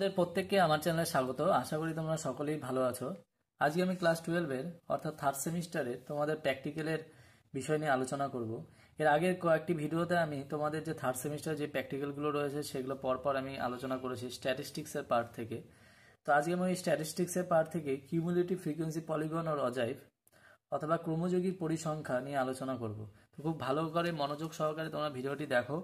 তোমাদের প্রত্যেককে আমার চ্যানেলে স্বাগত। আশা করি তোমরা সকলেই ভালো আছো। আজকে আমি ক্লাস 12 এর অর্থাৎ থার্ড সেমিস্টারে তোমাদের প্র্যাকটিক্যালের বিষয় নিয়ে আলোচনা করব। এর আগের কয়েকটি ভিডিওতে আমি তোমাদের যে থার্ড সেমিস্টার যে প্র্যাকটিক্যালগুলো রয়েছে সেগুলো পরপর আমি আলোচনা করেছি স্ট্যাটিস্টিক্সের পার্ট থেকে। তো আজকে আমি স্ট্যাটিস্টিক্সের পার্ট থেকে কিউমুলেটিভ ফ্রিকোয়েন্সি পলিগন ও অজাইভ অথবা ক্রমযৌগিক পরিসংখ্যা নিয়ে আলোচনা করব। তো খুব ভালো করে মনোযোগ সহকারে তোমরা ভিডিওটি দেখো।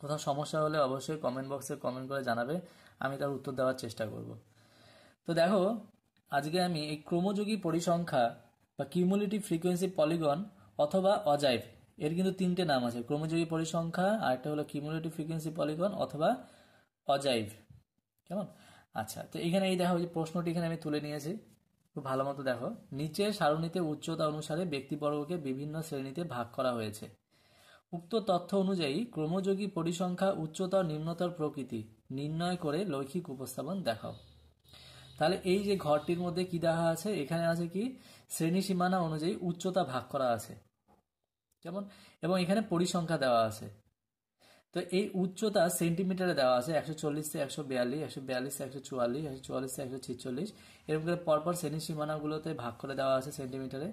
কোথাও সমস্যা হলে অবশ্যই কমেন্ট বক্সে কমেন্ট করে জানাবে, আমি তার উত্তর দেওয়ার চেষ্টা করব। তো দেখো, আজকে আমি এই ক্রমযৌগী পরিসংখ্যা বা কিউমুলেটিভ ফ্রিকোয়েন্সি পলিগন অথবা অজাইভ, এর কিন্তু তিনটে নাম আছে, ক্রমযৌগী পরিসংখ্যা, আরেকটা হলো কিউমুলেটিভ ফ্রিকোয়েন্সি পলিগন অথবা অজাইভ। কেমন? আচ্ছা, তো এখানে এই দেখো যে প্রশ্নটি এখানে আমি তুলে নিয়েছি, খুব ভালো মতো দেখো। নিচের সারণীতে উচ্চতা অনুসারে ব্যক্তিবর্গকে বিভিন্ন শ্রেণীতে ভাগ করা হয়েছে। উক্ত তথ্য অনুযায়ী ক্রমযৌগী পরিসংখ্যা উচ্চতর নিম্নতর প্রকৃতি নির্ণয় করে লৈখিক উপস্থাপন দেখাও। তাহলে এই যে ঘরটির মধ্যে কি দেখা আছে, এখানে আছে কি শ্রেণী সীমানা অনুযায়ী উচ্চতা ভাগ করা আছে, কেমন, এবং এখানে পরিসংখ্যা দেওয়া আছে। তো এই উচ্চতা সেন্টিমিটারে দেওয়া আছে, 140 থেকে 142, 142 থেকে 144, 144 থেকে 146, এরকম করে পরপর শ্রেণী সীমানাগুলোতে ভাগ করে দেওয়া আছে সেন্টিমিটারে।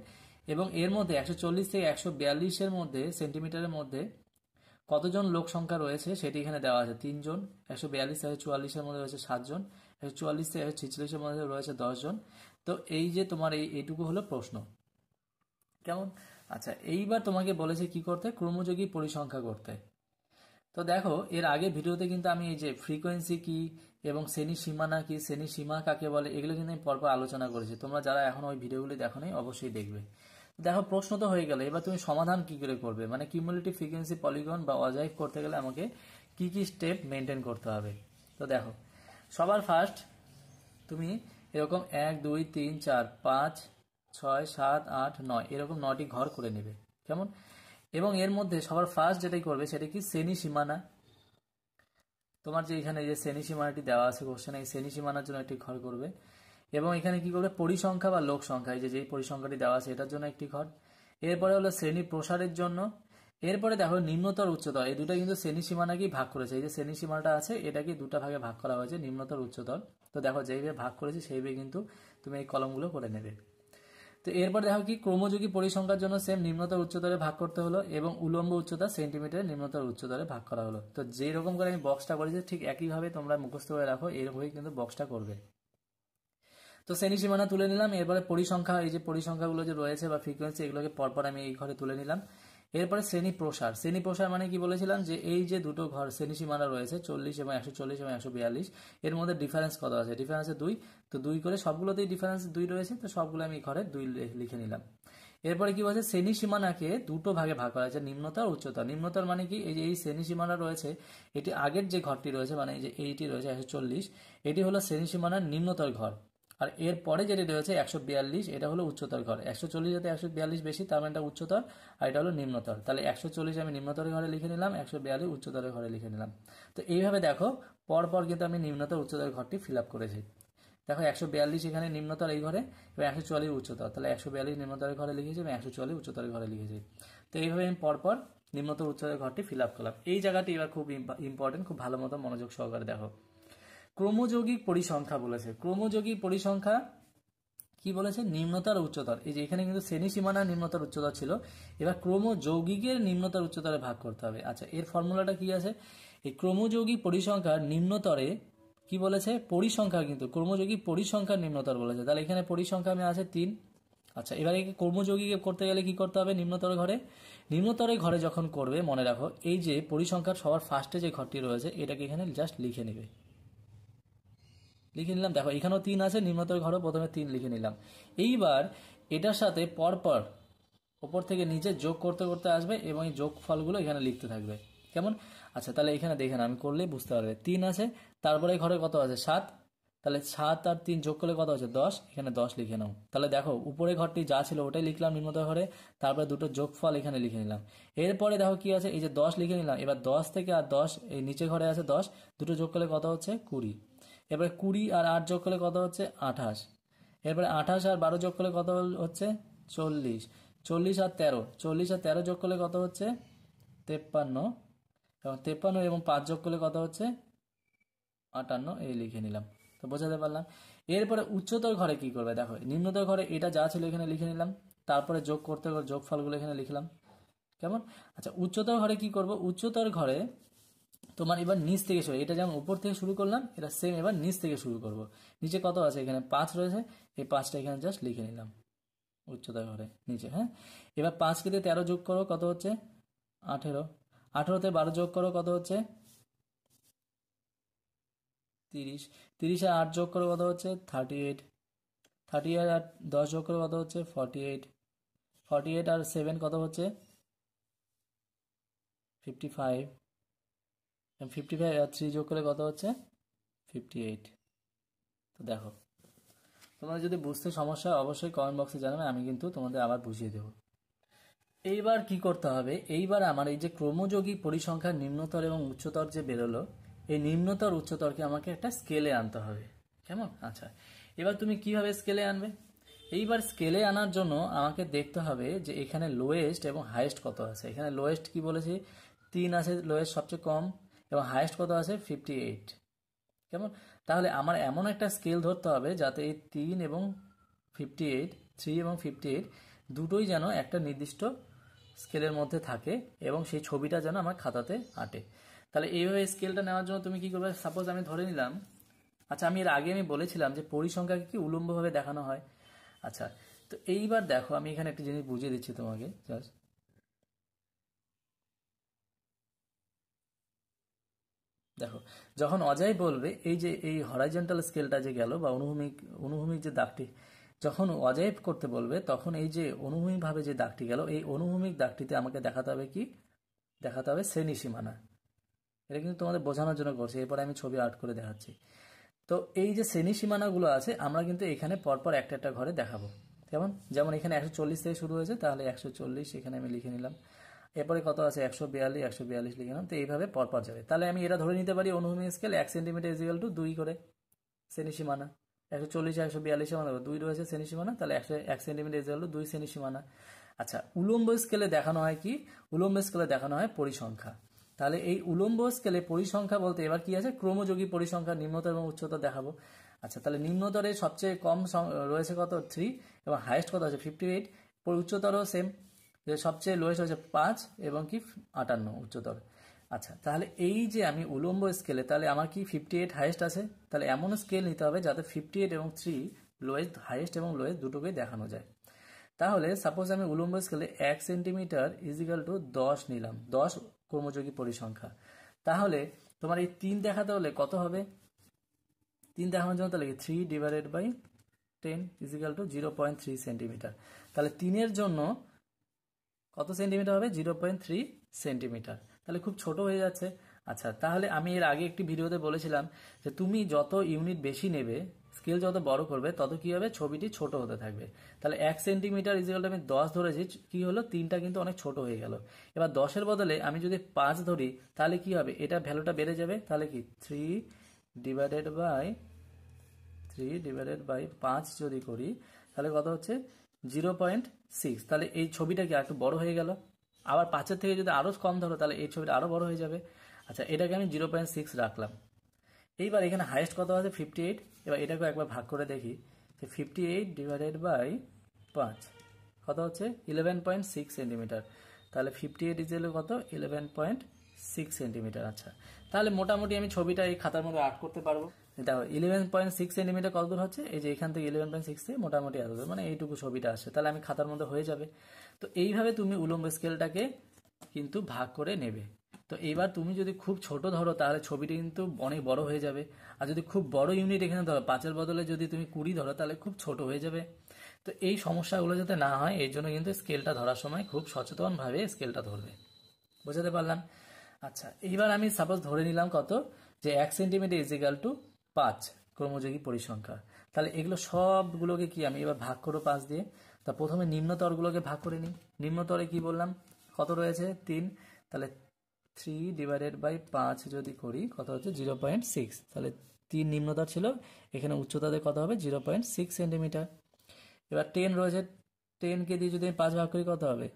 এবং এর মধ্যে 140 থেকে 142 এর মধ্যে সেন্টিমিটারের মধ্যে কতজন লোক সংখ্যা রয়েছে সেটি এখানে দেওয়া আছে, 3 জন। 142 থেকে 144 এর মধ্যে রয়েছে 7 জন, 144 থেকে 146 এর মধ্যে রয়েছে 10 জন। তো এই যে তোমার এইটুকু হলো প্রশ্ন, কেমন? আচ্ছা, এইবার তোমাকে বলেছে কি করতে, ক্রমযৌগী পরিসংখ্যা করতে। তো দেখো, এর আগে ভিডিওতে কিন্তু আমি এই যে ফ্রিকোয়েন্সি কি এবং শ্রেণী সীমানা কি, শ্রেণী সীমা কাকে বলে, এগুলো কিন্তু আমি পরপর আলোচনা করেছি। তোমরা যারা এখন ওই ভিডিওগুলি দেখো নাই অবশ্যই দেখবে। দেখো, প্রশ্ন তো হয়ে গেল, এবার তুমি সমাধান কি করে করবে, মানে কিউমুলেটিভ ফ্রিকোয়েন্সি পলিগন বা অজাইভ করতে গেলে আমাকে কি কি স্টেপ মেনটেন করতে হবে। তো দেখো, সবার ফার্স্ট তুমি এরকম 1 2 3 4 5 6 7 8 9 এরকম 9টি ঘর করে নেবে, কেমন? এবং এর মধ্যে সবার ফার্স্ট যেটাই করবে সেটা কি শ্রেণী সীমানা। তোমার যে এখানে যে শ্রেণী সীমানাটি দেওয়া আছে কোশ্চেনে, এই শ্রেণী সীমানার জন্য একটি ঘর করবে। এবং এখানে কি করবে, পরিসংখ্যা বা লোক সংখ্যা, এই যে যেই পরিসংখ্যাটি দেওয়া আছে এটার জন্য একটি ঘর। এরপরে হলো শ্রেণী প্রসারের জন্য। এরপরে দেখো নিম্নতর উচ্চতর, এই দুটো কিন্তু শ্রেণী সীমানাকেই ভাগ করেছে, এই যে শ্রেণী সীমানাটা আছে এটাকে দুটা ভাগে ভাগ করা হয়েছে, নিম্নতর উচ্চতর। তো দেখো যেইভাবে ভাগ করেছে সেইভাবে কিন্তু তুমি এই কলমগুলো করে নেবে। তো এরপর দেখো কি ক্রমযৌগী পরিসংখ্যার জন্য সেম নিম্নতর উচ্চতরে ভাগ করতে হলো এবং উলম্ব উচ্চতা সেন্টিমিটারে নিম্নতর উচ্চতরে ভাগ করা হলো। তো যেই রকম করে আমি বক্সটা করেছি ঠিক একইভাবে তোমরা মুখস্থ করে রাখো, এরকমই কিন্তু বক্সটা করবে। তো শ্রেণী সীমানা তুলে নিলাম। এরপরে পরিসংখ্যা, এই যে পরিসংখ্যাগুলো যে রয়েছে বা ফ্রিকোয়েন্সি, এগুলোকে পরপর আমি এই ঘরে তুলে নিলাম। এরপরে শ্রেণী প্রসার, শ্রেণী প্রসার মানে কি বলেছিলাম যে এই যে দুটো ঘর শ্রেণী সীমানা রয়েছে 40 এবং 140 এবং 142, এর মধ্যে ডিফারেন্স কত আছে, ডিফারেন্স 2। তো 2 করে সবগুলোতেই ডিফারেন্স 2 রয়েছে, তো সবগুলো আমি ঘরে 2 লিখে নিলাম। এরপরে কি বলছে, শ্রেণী সীমানাকে দুটো ভাগে ভাগ করা আছে, নিম্নতর উচ্চতর। নিম্নতর মানে কি, এই যে এই শ্রেণী সীমানা রয়েছে, এটি আগের যে ঘরটি রয়েছে মানে এই যে এইটি রয়েছে 140, এটি হলো শ্রেণী সীমানার নিম্নতর ঘর। আর এর পরে যেটি রয়েছে 142, এটা হলো উচ্চতর ঘর। 140 যাতে 142 বেশি, তার মানে এটা উচ্চতর, আর এটা হলো নিম্নতর। তাহলে 140 আমি নিম্নতরের ঘরে লিখে নিলাম, 142 উচ্চতরের ঘরে লিখে নিলাম। তো এইভাবে দেখো পরপর কিন্তু আমি নিম্নতর উচ্চতর ঘরটি ফিল আপ করেছি। দেখো 142 এখানে নিম্নতর এই ঘরে এবং 144 উচ্চতর, তাহলে 142 নিম্নতরের ঘরে লিখেছি এবং 144 উচ্চতরের ঘরে লিখেছি। তো এইভাবে আমি পরপর নিম্নতর উচ্চতর ঘরটি ফিল আপ করলাম। এই জায়গাটি এবার খুব ইম্পর্টেন্ট, খুব ভালো মতো মনোযোগ সহকারে দেখো। ক্রমযৌগিক পরিসংখ্যা বলেছে, ক্রমযৌগিক পরিসংখ্যা কি বলেছে, নিম্নতর উচ্চতর। এই যে এখানে কিন্তু শ্রেণী সীমানা নিম্নতর উচ্চতর ছিল, এবার ক্রমযৌগিকের নিম্নতর উচ্চতরে ভাগ করতে হবে। আচ্ছা, এর ফর্মুলাটা কি আছে, এই ক্রমযৌগিক পরিসংখ্যার নিম্নতরে কি বলেছে, পরিসংখ্যা, কিন্তু ক্রমযৌগিক পরিসংখ্যার নিম্নতর বলেছে। তাহলে এখানে পরিসংখ্যা আমি আছে 3। আচ্ছা, এবারে ক্রমযৌগিক করতে গেলে কি করতে হবে, নিম্নতর ঘরে, নিম্নতর ঘরে যখন করবে মনে রাখো এই যে পরিসংখ্যার সবার ফার্স্টে যে ঘরটি রয়েছে এটাকে এখানে জাস্ট লিখে নেবে, লিখে নিলাম। দেখো এখানেও 3 আছে, নিম্নতর ঘরে প্রথমে 3 লিখে নিলাম। এইবার এটার সাথে পরপর ওপর থেকে নিচে যোগ করতে করতে আসবে এবং এই যোগ ফলগুলো এখানে লিখতে থাকবে, কেমন? আচ্ছা, তাহলে এখানে দেখেন, আমি করলেই বুঝতে পারবে। 3 আছে, তারপরে ঘরে কত আছে 7, তাহলে 7 আর 3 যোগ করলে কত আছে 10, এখানে 10 লিখে নাও। তাহলে দেখো উপরে ঘরটি যা ছিল ওটাই লিখলাম নিম্নতর ঘরে, তারপরে দুটো যোগফল এখানে লিখে নিলাম। এরপরে দেখো কি আছে, এই যে 10 লিখে নিলাম। এবার 10 থেকে আর 10, এই নিচে ঘরে আছে 10, দুটো যোগ করলে কত হচ্ছে 20। এবারে 20 আর 8 যোগ করলে কত হচ্ছে 28। এরপরে 28 আর 12 যোগ করলে কত হচ্ছে 40। 40 আর 13, 40 আর 13 যোগ করলে কত হচ্ছে 53, এবং 53 এবং 5 যোগ করলে কত হচ্ছে 58 এই লিখে নিলাম। তো বোঝাতে পারলাম। এরপরে উচ্চতর ঘরে কি করবে দেখো, নিম্নতর ঘরে এটা যা ছিল এখানে লিখে নিলাম, তারপরে যোগ করতে করে যোগফলগুলো এখানে লিখলাম। কেমন? আচ্ছা, উচ্চতর ঘরে কি করব? উচ্চতর ঘরে তোমার এবার নিচ থেকে শুরু, এটা যেমন উপর থেকে শুরু করলাম, এটা সেম এবার নিচ থেকে শুরু করব। নিচে কত আছে? এখানে 5 রয়েছে, এই 5টা এখানে জাস্ট লিখে নিলাম উচ্চতর ঘরে নিচে। হ্যাঁ, এবার 5 কেটে 13 যোগ করো, কত হচ্ছে? 18। 18তে 12 যোগ করো, কত হচ্ছে? 30। 30 আর 8 যোগ করো, কত হচ্ছে? 38। 38 আর 10 যোগ করো, কত হচ্ছে? 48। 48 আর 7 কত হচ্ছে? 55। 55 আর 3 যোগ করলে কত হচ্ছে? 58। তো দেখো, তোমরা যদি বুঝতে সমস্যা হয় অবশ্যই কমেন্ট বক্সে জানাবে, আমি কিন্তু তোমাদের আবার বুঝিয়ে দেবো। এইবার কি করতে হবে? এইবার আমার এই যে ক্রমযোগী পরিসংখ্যার নিম্নতর এবং উচ্চতর যে বেরোলো, এই নিম্নতর উচ্চতরকে আমাকে একটা স্কেলে আনতে হবে। কেমন? আচ্ছা, এবার তুমি কিভাবে স্কেলে আনবে? এইবার স্কেলে আনার জন্য আমাকে দেখতে হবে যে এখানে লোয়েস্ট এবং হাইয়েস্ট কত আছে। এখানে লোয়েস্ট কি বলেছি? 3 আছে, লোয়েস্ট সবচেয়ে কম, এবং হাইয়েস্ট কত আছে? 58। কেমন? তাহলে আমার এমন একটা স্কেল ধরতে হবে যাতে এই 3 এবং 58, 3 এবং 58 দুটোই যেন একটা নির্দিষ্ট স্কেলের মধ্যে থাকে এবং সেই ছবিটা যেন আমার খাতাতে আঁটে। তাহলে এইভাবে স্কেলটা নেওয়ার জন্য তুমি কি করবে? সাপোজ আমি ধরে নিলাম, আচ্ছা আমি এর আগে বলেছিলাম যে পরিসংখ্যাকে কি উলম্বভাবে দেখানো হয়। আচ্ছা, তো এইবার দেখো আমি এখানে একটা জিনিস বুঝিয়ে দিচ্ছি তোমাকে জাস্ট। দেখো, যখন অজয় বলবে এই যে এই হরাইজন্টাল স্কেলটা যে গেল বা অনুভূমিক অনুভূমিক যে দাগটি, যখন অজয় করতে বলবে তখন এই যে অনুভূমিকভাবে যে দাগটি গেল, এই অনুভূমিক দাগটিতে আমাকে দেখাতে হবে কি? দেখাতে হবে শ্রেণী সীমানা। এটা কিন্তু তোমাদের বোঝানোর জন্য করছি, এরপরে আমি ছবি আর্ট করে দেখাচ্ছি। তো এই যে শ্রেণী সীমানাগুলো আছে আমরা কিন্তু এখানে পরপর একটা একটা ঘরে দেখাবো। কেমন? যেমন এখানে 140 থেকে শুরু হয়েছে, তাহলে 140 এখানে আমি লিখে নিলাম। এরপরে কত আছে? 142, 142 লিখে নিলাম। তো এইভাবে পরপর যাবে। তাহলে আমি এটা ধরে নিতে পারি অনুভূমিক স্কেল 1 সেন্টিমিটার ইজিক্যাল টু 2 করে শ্রেণী সীমানা। 140 142 মানে 2 রয়েছে শ্রেণী সীমানা, তাহলে 1 সেন্টিমিটার ইজিক্যাল টু 2 শ্রেণী সীমানা। আচ্ছা, উলম্ব স্কেলে দেখানো হয় কি? উলম্ব স্কেলে দেখানো হয় পরিসংখ্যা। তাহলে এই উলম্ব স্কেলে পরিসংখ্যা বলতে এবার কি আছে? ক্রমযোগী পরিসংখ্যা নিম্নতর এবং উচ্চতর দেখাবো। আচ্ছা, তাহলে নিম্নতরে সবচেয়ে কম রয়েছে কত? 3, এবং হাইয়েস্ট কত আছে? 58। উচ্চতরও সেম, যে সবচেয়ে লোয়েস্ট হচ্ছে 5 এবং কি 58 উচ্চতর। আচ্ছা, তাহলে এই যে আমি উলম্ব স্কেলে, তাহলে আমার কি 58 হাইয়েস্ট আছে, তাহলে এমন স্কেল নিতে হবে যাতে 58 এবং 3 লোয়েস্ট, হাইয়েস্ট এবং লোয়েস্ট দুটোকেই দেখানো যায়। তাহলে সাপোজ আমি উলম্ব স্কেলে 1 সেন্টিমিটার ইজিক্যাল টু 10 নিলাম, 10 ক্রমযোগী পরিসংখ্যা। তাহলে তোমার এই 3 দেখাতে হলে কত হবে? 3 দেখানোর জন্য তাহলে 3/10 ইজিক্যাল টু 0.3 সেন্টিমিটার। তাহলে 3-এর জন্য কত সেন্টিমিটার হবে? 0.3 সেন্টিমিটার। তাহলে খুব ছোট হয়ে যাচ্ছে। আচ্ছা, তাহলে আমি এর আগে একটি ভিডিওতে বলেছিলাম যে তুমি যত ইউনিট বেশি নেবে, স্কেল যত বড় করবে, তত কি হবে? ছবিটি ছোট হতে থাকবে। তাহলে 1 সেন্টিমিটার ইজিক্যাল টু আমি 10 ধরেছি, কি হলো? 3টা কিন্তু অনেক ছোট হয়ে গেল। এবার 10-এর বদলে আমি যদি 5 ধরি, তাহলে কি হবে? এটা ভ্যালুটা বেড়ে যাবে। তাহলে কি 3/5 যদি করি, তাহলে কত হচ্ছে? 0.6। তাহলে এই ছবিটা কি একটু বড় হয়ে গেল। আবার 5-এর থেকে যদি আরো কম ধরো, তাহলে এই ছবিটা আরো বড় হয়ে যাবে। আচ্ছা, এটাকে আমি 0.6 রাখলাম। এইবার এখানে হাইয়েস্ট কত আছে? 58। এবার এটাকে একবার ভাগ করে দেখি যে 58/5 কত হচ্ছে? 11.6 সেন্টিমিটার। তাহলে 58 ইজ কত? 11.6 সেন্টিমিটার। আচ্ছা, তাহলে মোটামুটি আমি ছবিটা এই খাতার মধ্যে আর্ট করতে পারবো। দেখো 11.6 সেন্টিমিটার কত দূর হচ্ছে? এই যে এখান থেকে 11.6 থেকে মোটামুটি এত দূর, মানে এইটুকু ছবিটা আসছে, তাহলে আমি খাতার মধ্যে হয়ে যাবে। তো এইভাবে তুমি উলম্ব স্কেলটাকে কিন্তু ভাগ করে নেবে। তো এইবার তুমি যদি খুব ছোট ধরো, তাহলে ছবিটি কিন্তু অনেক বড় হয়ে যাবে। আর যদি খুব বড় ইউনিট এখানে ধরো, 5-এর বদলে যদি তুমি 20 ধরো, তাহলে খুব ছোট হয়ে যাবে। তো এই সমস্যাগুলো যাতে না হয়, এর জন্য কিন্তু স্কেলটা ধরার সময় খুব সচেতনভাবে স্কেলটা ধরবে। বোঝাতে পারলাম? আচ্ছা, এইবার আমি সাপোজ ধরে নিলাম কত? যে 1 সেন্টিমিটার ইজিক্যাল টু 5 ক্রমযোগী পরিসংখ্যা। তাহলে এগুলো সবগুলোকে কি আমি এবার ভাগ করবো 5 দিয়ে। তা প্রথমে নিম্নতরগুলোকে ভাগ করে নিই। নিম্নতরে কি বললাম? কত রয়েছে? 3। তাহলে 3/5 যদি করি, কত হচ্ছে? 0.6। তাহলে 3 নিম্নতর ছিল, এখানে উচ্চতাতে কত হবে? 0.6 সেন্টিমিটার। এবার 10 রয়েছে, 10কে দিয়ে যদি আমি 5 ভাগ করি, কত হবে?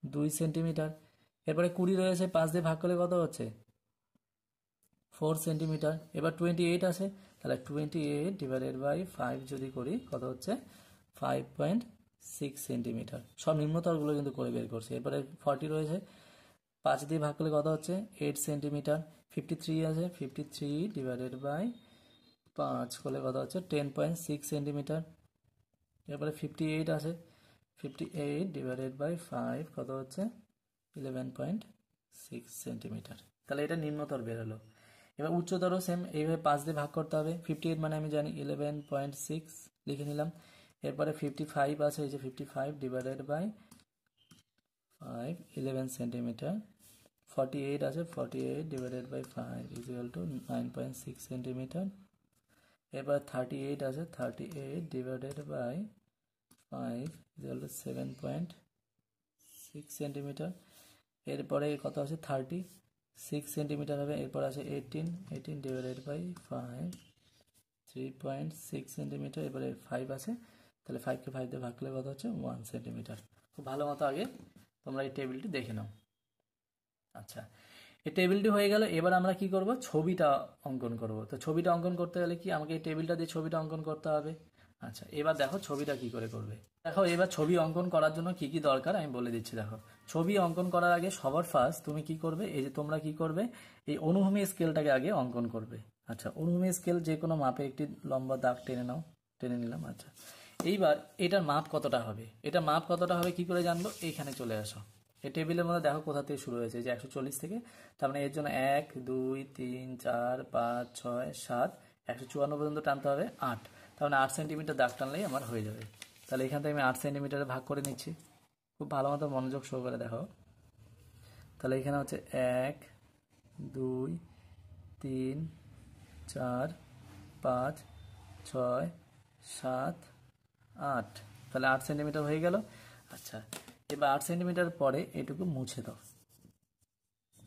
2 সেন্টিমিটার। এরপরে 20 রয়েছে, 5 দিয়ে ভাগ করলে কত হচ্ছে? 4 সেন্টিমিটার। এবার 28 আছে, তাহলে 28 ডিভাইডেড বাই 5 যদি করি কত হচ্ছে 5.6 সেন্টিমিটার। সব নিম্নতরগুলো কিন্তু করে বের করছে। এরপরে 40 রয়েছে, 5 দিয়ে ভাগ করলে কত হচ্ছে 8 সেন্টিমিটার। 53 আছে, 53 ডিভাইডেড বাই 5 করলে কত হচ্ছে 10.6 সেন্টিমিটার। এরপরে 58 আছে, 58 ডিভাইডেড বাই 5 কত হচ্ছে 11.6 সেন্টিমিটার। তাহলে এটা নিম্নতর বেরোলো। এবার উচ্চতর সেম এইভাবে 5 দিয়ে ভাগ করতে হবে। 58 মানে আমি জানি 11.6 লিখে নিলাম। এরপরে 55 আছে, এই যে 55 ডিভাইডেড বাই 5 11 সেন্টিমিটার। 48 আছে, 48 divided by 5 equal to 9.6 centimetre. এবার 38 আছে, 38 divided by 5 equal to 7.6 centimetre. এরপরে কত আছে 36 সেন্টিমিটার হবে। এরপর আছে 18 ডিভাইডেড বাই 5 3.6 সেন্টিমিটার। এবারে 5 আছে, তাহলে 5কে 5 দিয়ে ভাগ করলে কত হচ্ছে 1 সেন্টিমিটার। খুব ভালো মতো আগে তোমরা এই টেবিলটি দেখে নাও। আচ্ছা, এই টেবিলটি হয়ে গেল। এবার আমরা কি করব, ছবিটা অঙ্কন করব। তো ছবিটা অঙ্কন করতে গেলে কি আমাকে এই টেবিলটা দিয়ে ছবিটা অঙ্কন করতে হবে। আচ্ছা, এবার দেখো ছবিটা কি করে করবে। দেখো এবার ছবি অঙ্কন করার জন্য কি কি দরকার আমি বলে দিচ্ছি। দেখো, ছবি অঙ্কন করার আগে সবার ফার্স্ট তুমি কি করবে, এই যে তোমরা কি করবে, এই অনুভূমি স্কেলটাকে আগে অঙ্কন করবে। আচ্ছা, অনুভূমি স্কেল যে কোনো মাপে একটি লম্বা দাগ টেনে নাও, টেনে নিলাম। আচ্ছা, এইবার এটার মাপ কতটা হবে, এটা মাপ কতটা হবে কি করে জানবো, এইখানে চলে আসো। এই টেবিলের মধ্যে দেখো কোথা থেকে শুরু হয়েছে, যে 140 থেকে। তার মানে এর জন্য 1 2 3 4 5 6 7 154 পর্যন্ত টানতে হবে 8। তার মানে 8 সেন্টিমিটার দাগ টানলেই আমার হয়ে যাবে। তাহলে এখান থেকে আমি 8 সেন্টিমিটারে ভাগ করে নিচ্ছি। খুব ভালো মতো মনোযোগ সহকারে দেখো। তাহলে এখানে হচ্ছে 1 2 3 4 5 6 7 8। তাহলে 8 সেন্টিমিটার হয়ে গেল। আচ্ছা, এবার 8 সেন্টিমিটার পরে এটুকু মুছে দাও।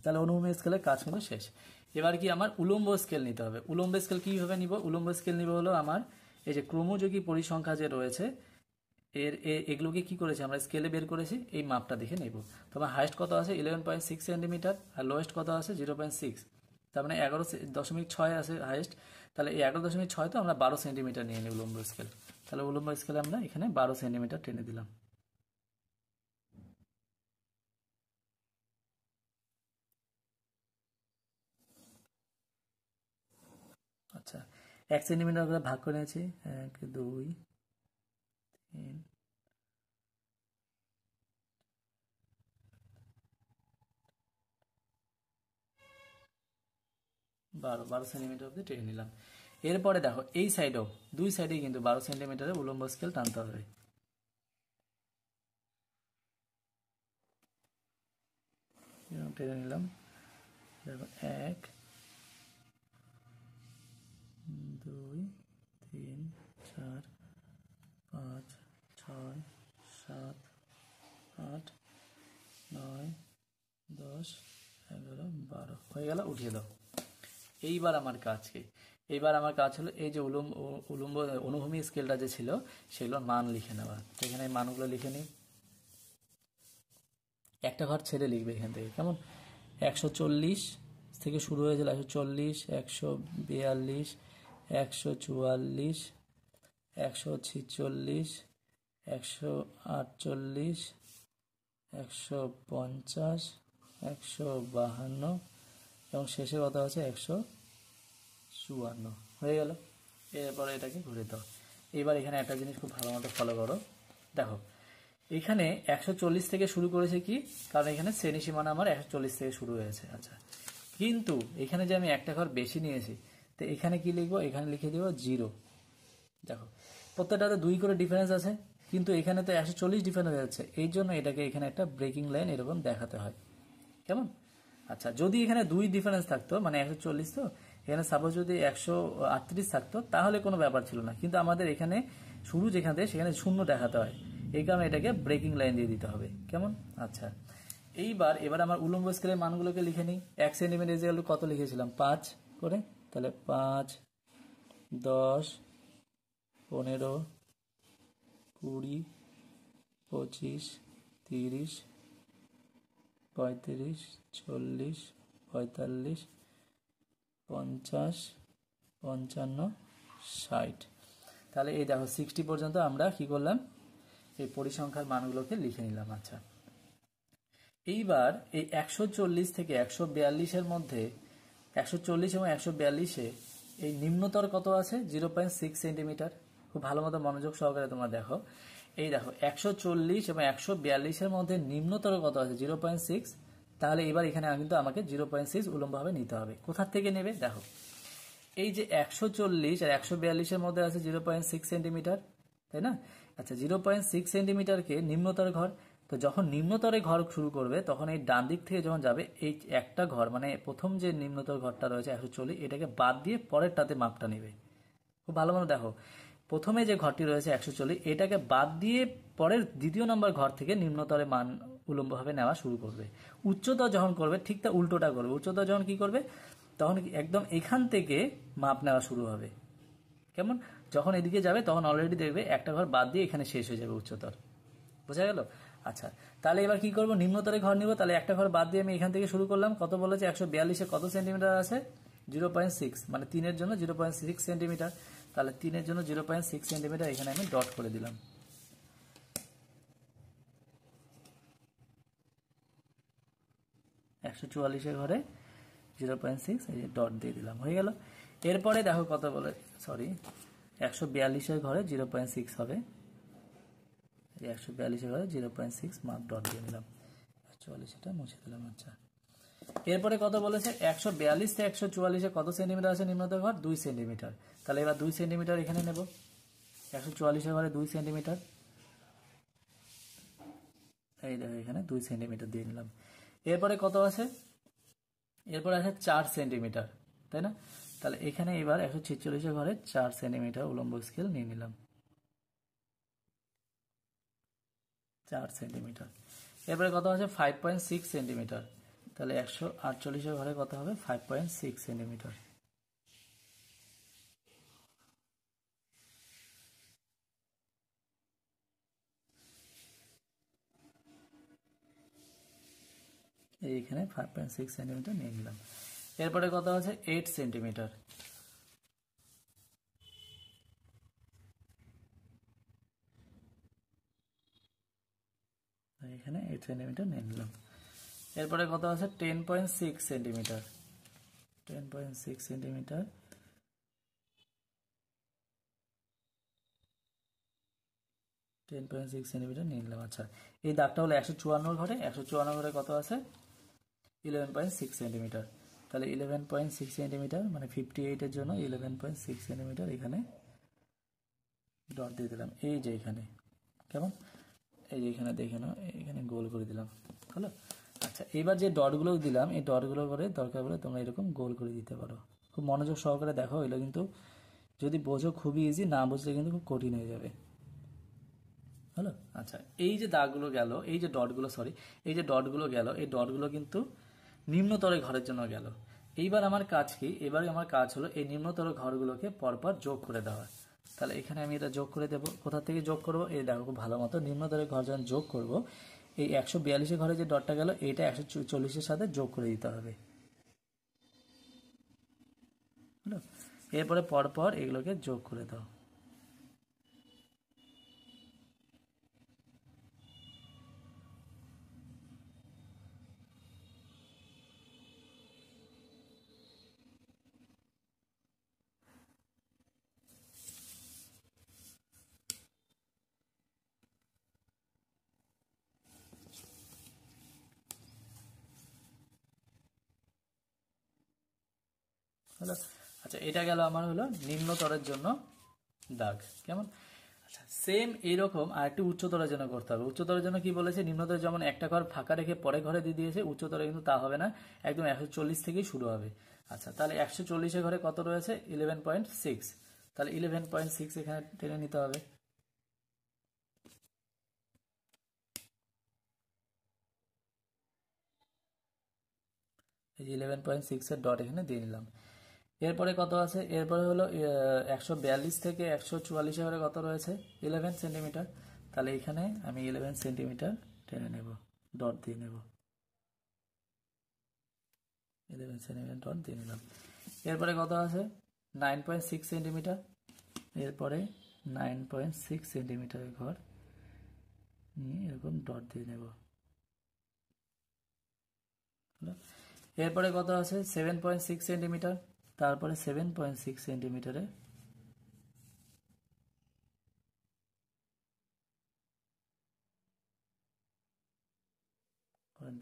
তাহলে অনুভূমি স্কেলের কাজ কিন্তু শেষ। এবার কি আমার উলম্ব স্কেল নিতে হবে। উলম্ব স্কেল কীভাবে নিব, উলম্ব স্কেল নিব হলো আমার এই যে ক্রমযোগী পরিসংখ্যা যে রয়েছে এগুলোকে কি করেছি আমরা স্কেলে বের করেছি, এই মাপটা দেখে নেব। তোমার হাইস্ট কত আছে 11.6 সেন্টিমিটার, আর লোয়েস্ট কত আছে 0.6। তার মানে 11.6 আছে হাইস্ট। তাহলে এই 11.6 তো আমরা 12 সেন্টিমিটার নিয়ে নিই উলম্ব স্কেল। তাহলে উলম্ব স্কেলে আমরা এখানে 12 সেন্টিমিটার টেনে দিলাম। আচ্ছা, 1 সেন্টিমিটার করে ভাগ করে নিয়েছি, 1 2 3 12 সেন্টিমিটার অব্দি টেনে নিলাম। এরপরে দেখো এই সাইডেও, দুই সাইডেই কিন্তু 12 সেন্টিমিটারে উলম্ব স্কেল টানতে হবে। টেনে নিলাম। দেখো 1 2 3 4 5 6 7 8 9 10 11 12 হয়ে গেল, উঠিয়ে দাও। এইবার আমার কাজ কি, এইবার আমার কাজ হলো এই যে উলম্ব অনুভূমি স্কেলটা যে ছিল সেগুলোর মান লিখে নেওয়া। এখানে মানগুলো লিখে নিই, একটা ঘর ছেড়ে লিখবে এখান থেকে, কেমন। 140 থেকে শুরু হয়েছিল, 140 142 144 146 148 150 152 এবং শেষে কত আছে 154 হয়ে গেল। এরপরে এটাকে ঘুরে দাও। এবার এখানে একটা জিনিস খুব ভালো মতো ফলো করো। দেখো এখানে 140 থেকে শুরু করেছে কি, কারণ এখানে শ্রেণী সীমানা আমার 140 থেকে শুরু হয়েছে। আচ্ছা, কিন্তু এখানে যে আমি একটা ঘর বেশি নিয়েছি, তো এখানে কি লিখবো, এখানে লিখে দেবো 0। দেখো প্রত্যেকটাতে 2 করে ডিফারেন্স আছে, কিন্তু এখানে তো 140 ডিফারেন্স আছে, এই জন্য এটাকে এখানে একটা ব্রেকিং লাইন এরকম দেখাতে হয়, কেমন। আচ্ছা, যদি এখানে 2 ডিফারেন্স থাকতো, মানে 140, তো এখানে সাপোজ যদি 138 থাকতো তাহলে কোনো ব্যাপার ছিল না, কিন্তু আমাদের এখানে শুরু যেখান থেকে সেখানে 0 দেখাতে হয়, এই কারণে এটাকে ব্রেকিং লাইন দিয়ে দিতে হবে, কেমন। আচ্ছা, এবার আমার উলম্ব স্কেলের মানগুলোকে লিখে নিই। 1 সেন্টিমিটার ইকুয়াল টু কত লিখেছিলাম 5 করে, তাহলে 5 10 15 20 25 30 35 40 45 50, 55, 60। তাহলে এই দেখো 60 পর্যন্ত আমরা কি করলাম, এই পরিসংখ্যার মানগুলোকে লিখে নিলাম। আচ্ছা, এইবার এই 140 থেকে 142-এর মধ্যে 140 এবং 142-এ এই নিম্নতর কত আছে? 0.6 সেন্টিমিটার। খুব ভালো মতো মনোযোগ সহকারে তোমরা দেখো। এই দেখো 140 এবং 142-এর মধ্যে নিম্নতর কত আছে? 0.6। তাহলে এবার এখানে কিন্তু আমাকে 0.6 উলম্বভাবে নিতে হবে। কোথার থেকে নেবে? দেখো, এই যে 140 আর 142-এর মধ্যে আছে 0.6 সেন্টিমিটার, তাই না? আচ্ছা, 0.6 সেন্টিমিটারকে নিম্নতর ঘর, তো যখন নিম্নতরে ঘর শুরু করবে তখন এই ডান দিক থেকে যখন যাবে এই একটা ঘর, মানে প্রথম যে নিম্নতর ঘরটা রয়েছে 140, এটাকে বাদ দিয়ে পরেরটাতে মাপটা নেবে। খুব ভালো মতো দেখো, প্রথমে যে ঘরটি রয়েছে 140, এটাকে বাদ দিয়ে পরের দ্বিতীয় নম্বর ঘর থেকে নিম্নতরে মান উলম্বভাবে নেওয়া শুরু করবে। উচ্চতর যখন করবে ঠিক তা উল্টোটা করবে। উচ্চতর যখন কি করবে, তখন একদম এখান থেকে মাপ নেওয়া শুরু হবে। কেমন? যখন এদিকে যাবে তখন অলরেডি দেখবে একটা ঘর বাদ দিয়ে এখানে শেষ হয়ে যাবে উচ্চতর। বোঝা গেল? আচ্ছা, তাহলে এবার কি করব, নিম্নতরে ঘর নিব। তাহলে একটা ঘর বাদ দিয়ে আমি এখান থেকে শুরু করলাম। কত বলেছে? 142-এ কত সেন্টিমিটার আছে? 0.6, মানে 3-এর জন্য 0.6 সেন্টিমিটার। তাহলে 3-এর জন্য 0.6 সেন্টিমিটার এখানে আমি ডট করে দিলাম। 144-এর ঘরে 0.6, এই যে ডট দিয়ে দিলাম, হয়ে গেল। এরপরে দেখো কত বলে, সরি, 142-এর ঘরে 0.6 হবে। 142-এর ঘরে 0.6 মার্ক ডট দিয়ে দিলাম। 144-এটা মুছে দিলাম। আচ্ছা, এরপরে কত বলেছে? 142 থেকে 144-এ কত সেন্টিমিটার আছে নিম্নতর ঘর? 2 সেন্টিমিটার। তাহলে এবার 2 সেন্টিমিটার এখানে নেব। 144-এর ঘরে 2 সেন্টিমিটার, এই দেখো এখানে 2 সেন্টিমিটার দিয়ে নিলাম। এরপরে কত আছে? এরপরে আছে 4 সেন্টিমিটার, তাই না? তাহলে এখানে এবার 146-এর ঘরে 4 সেন্টিমিটার উলম্ব স্কেল নিয়ে নিলাম, 4 সেন্টিমিটার। এরপরে কত আছে? 5.6 সেন্টিমিটার। তাহলে 148-এর ঘরে কত হবে? 5.6 সেন্টিমিটার। এইখানে 5.6 সেন্টিমিটার নিয়ে নিলাম। এরপরে কত আছে? 8 সেন্টিমিটার। এখানে 8 সেন্টিমিটার নিয়ে নিলাম। এরপরে কত আছে? 10.6 সেন্টিমিটার। 10.6 সেন্টিমিটার, 10.6 সেন্টিমিটার নিয়ে নিলাম। আচ্ছা, এই দাগটা হলো 154 ঘরে। 154 ঘরে কত আছে? 11.6 সেন্টিমিটার। তাহলে 11.6 সেন্টিমিটার মানে 58-এর জন্য 11.6 সেন্টিমিটার এখানে ডট দিয়ে দিলাম, এই যে এখানে। কেমন? এই যে এখানে দেখে নাও, এখানে গোল করে দিলাম, হলো। আচ্ছা, এবার যে ডটগুলো দিলাম এই ডটগুলো করে দরকার পড়লে তোমরা এরকম গোল করে দিতে পারো। খুব মনোযোগ সহকারে দেখো, এগুলো কিন্তু যদি বোঝো খুবই ইজি, না বুঝলে কিন্তু খুব কঠিন হয়ে যাবে, হলো। আচ্ছা, এই যে দাগগুলো গেল, এই যে ডটগুলো, সরি, এই যে ডটগুলো গেল, এই ডটগুলো কিন্তু নিম্নতর ঘরের জন্য গেল। এইবার আমার কাজ কি? এবার আমার কাজ হলো এই নিম্নতর ঘরগুলোকে পরপর যোগ করে দেওয়া। তাহলে এখানে আমি এটা যোগ করে দেবো। কোথা থেকে যোগ করব? এই দেখো খুব ভালো মতো, নিম্নতরের ঘর যখন যোগ করব, এই 142-এর ঘরে যে ডটটা গেল এইটা 140-এর সাথে যোগ করে দিতে হবে, হলো। এরপরে পরপর এগুলোকে যোগ করে দাও। হলো। আচ্ছা, এটা গেল আমার হলো নিম্নতরের জন্য দাগ। কেমন? আচ্ছা, সেম এইরকম আর একটু উচ্চতরের জন্য করতে হবে। উচ্চতরের জন্য কি বলেছে? নিম্নতর যেমন একটা ঘর ফাঁকা রেখে পরে ঘরে দিয়ে দিয়েছে, উচ্চতরে কিন্তু তা হবে না, একদম 140 থেকেই শুরু হবে। আচ্ছা, তাহলে 140-এর ঘরে কত রয়েছে? 11.6। তাহলে 11.6 এখানে টেনে নিতে হবে। এই যে 11.6-এর ডট এখানে দিয়ে নিলাম। এরপরে কত আছে? এরপরে হলো 142 থেকে 144-এর ঘরে কত রয়েছে? 11 সেন্টিমিটার। তাহলে এখানে আমি 11 সেন্টিমিটার টেনে নেব, ডট দিয়ে নেব, 11 সেন্টিমিটার ডট দিয়ে নিলাম। এরপরে কত আছে 9.6 সেন্টিমিটার, এরপরে 9.6 সেন্টিমিটারের ঘর নিয়ে এরকম ডট দিয়ে নেব। এরপরে কত আছে 7.6 সেন্টিমিটার, তারপরে 7.6 সেন্টিমিটারে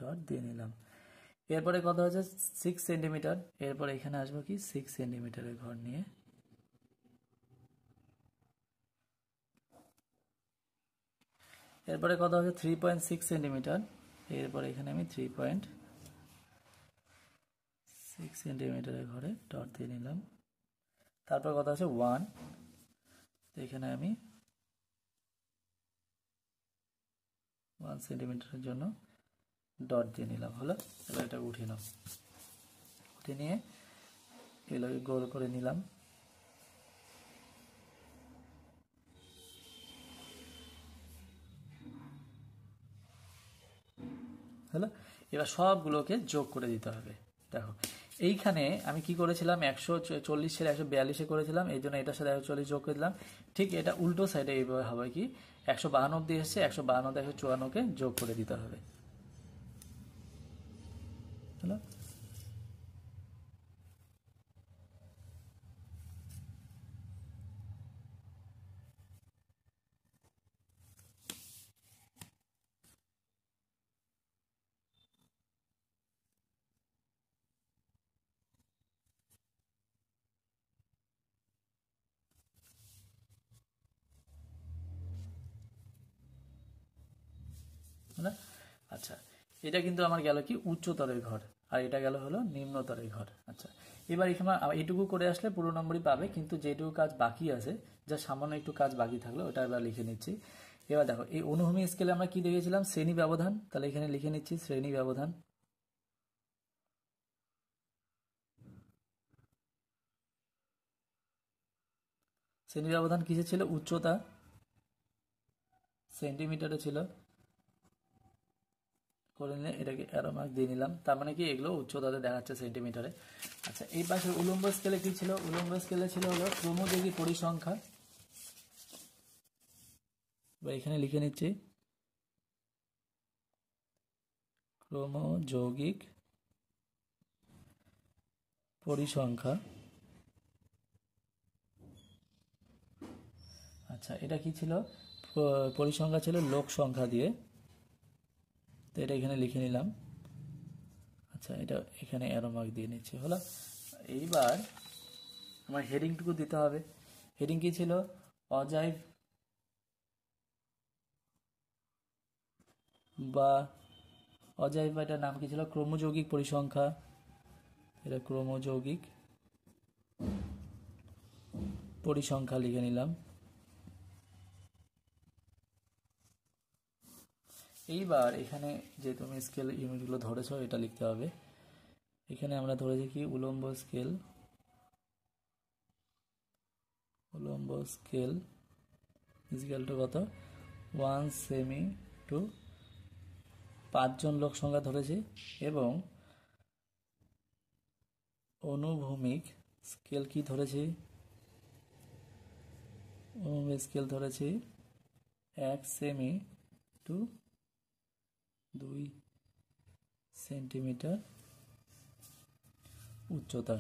ডট দিয়ে নিলাম। এরপরে কত হচ্ছে 6 সেন্টিমিটার, এরপরে এখানে আসবো কি 6 সেন্টিমিটারের ঘর নিয়ে এরপরে কত হচ্ছে 3.6 সেন্টিমিটার, এরপরে এখানে আমি 3.6 সেন্টিমিটারের ঘরে ডট দিয়ে নিলাম। তারপর কত আছে 1, এখানে আমি 1 সেন্টিমিটারের জন্য ডট দিয়ে নিলাম। হলো, এবার এটা উঠিয়ে নাও, উঠিয়ে নিয়ে এগুলোকে গোল করে নিলাম। হলো, এবার সবগুলোকে যোগ করে দিতে হবে। দেখো এইখানে আমি কি করেছিলাম 140 142 করেছিলাম, এই জন্য এটার সাথে 140 যোগ করে দিলাম। ঠিক এটা উল্টো সাইডে এইভাবে হবে কি 152 অব্দি এসছে, 152 154কে যোগ করে দিতে হবে। হলো, না? আচ্ছা, এটা কিন্তু আমার গেল কি উচ্চতরের ঘর, আর এটা গেল হলো নিম্নতরের ঘর। আচ্ছা, এবার এখানে এইটুকু করে আসলে পুরো নম্বরই পাবে, কিন্তু যেটুকু কাজ বাকি আছে, যা সামান্য একটু কাজ বাকি থাকলো ওটা এবার লিখে নিচ্ছি। এবার দেখো এই অনুভূমিক স্কেলে আমরা কি দেখেছিলাম শ্রেণী ব্যবধান, তাহলে এখানে লিখে নিচ্ছি শ্রেণী ব্যবধান। শ্রেণী ব্যবধান কিসে ছিল, উচ্চতা সেন্টিমিটারে ছিল, করে নিলে এটাকে অ্যারো মার্ক দিয়ে নিলাম, তার মানে কি এগুলো উচ্চতাতে দেখাচ্ছে সেন্টিমিটারে। আচ্ছা, এই পাশে উলম্ব স্কেলে কি ছিল, উলম্ব স্কেলে ছিল হলো ক্রমযোগী পরিসংখ্যা, বা এখানে লিখে নিচ্ছি ক্রমযৌগিক পরিসংখ্যা। আচ্ছা, এটা কি ছিল, পরিসংখ্যা ছিল লোক সংখ্যা দিয়ে, তো এটা এখানে লিখে নিলাম। আচ্ছা, এটা এখানে অ্যারো মার্ক দিয়ে নিচ্ছি। হলো, এইবার আমার হেডিংটুকু দিতে হবে। হেডিং কি ছিল, অজৈব বা এটার নাম কি ছিল, ক্রমযৌগিক পরিসংখ্যা। এটা ক্রমযৌগিক পরিসংখ্যা লিখে নিলাম। এইবার এখানে যে তুমি স্কেল ইউনিটগুলো ধরেছো এটা লিখতে হবে। এখানে আমরা ধরেছি কি উলম্ব স্কেল, ইজিক্যাল টু কত 1 সেমি টু 5 জন লোক সংখ্যা ধরেছি, এবং অনুভূমিক স্কেল কি ধরেছি, অনুভূমিক স্কেল ধরেছি 1 সেমি টু 2 সেন্টিমিটার উচ্চতা,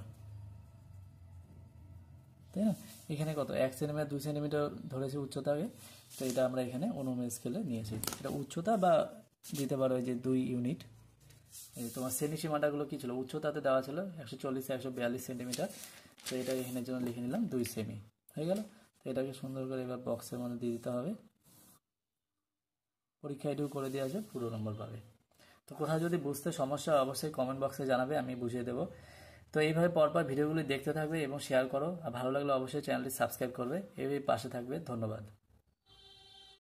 তাই না? এখানে কত 1 সেন্টিমিটার 2 সেন্টিমিটার ধরেছি উচ্চতাকে, তো এটা আমরা এখানে অনুভূমিক স্কেলে নিয়েছি। এটা উচ্চতা বা দিতে পারো এই যে 2 ইউনিট। এই তোমার শ্রেণী সীমাটাগুলো কি ছিল, উচ্চতাতে দেওয়া ছিল 140 142 সেন্টিমিটার, তো এটা এখানের জন্য লিখে নিলাম 2 সেমি, হয়ে গেল। তো এটাকে সুন্দর করে এবার বক্সের মধ্যে দিয়ে দিতে হবে। পরীক্ষা এটুকু করে দিয়ে আসবে, পুরো নম্বর পাবে। তো কোথাও যদি বুঝতে সমস্যা অবশ্যই কমেন্ট বক্সে জানাবে, আমি বুঝিয়ে দেবো। তো এইভাবে পরপর ভিডিওগুলি দেখতে থাকবে এবং শেয়ার করো, আর ভালো লাগলে অবশ্যই চ্যানেলটি সাবস্ক্রাইব করবে, এইভাবে পাশে থাকবে। ধন্যবাদ।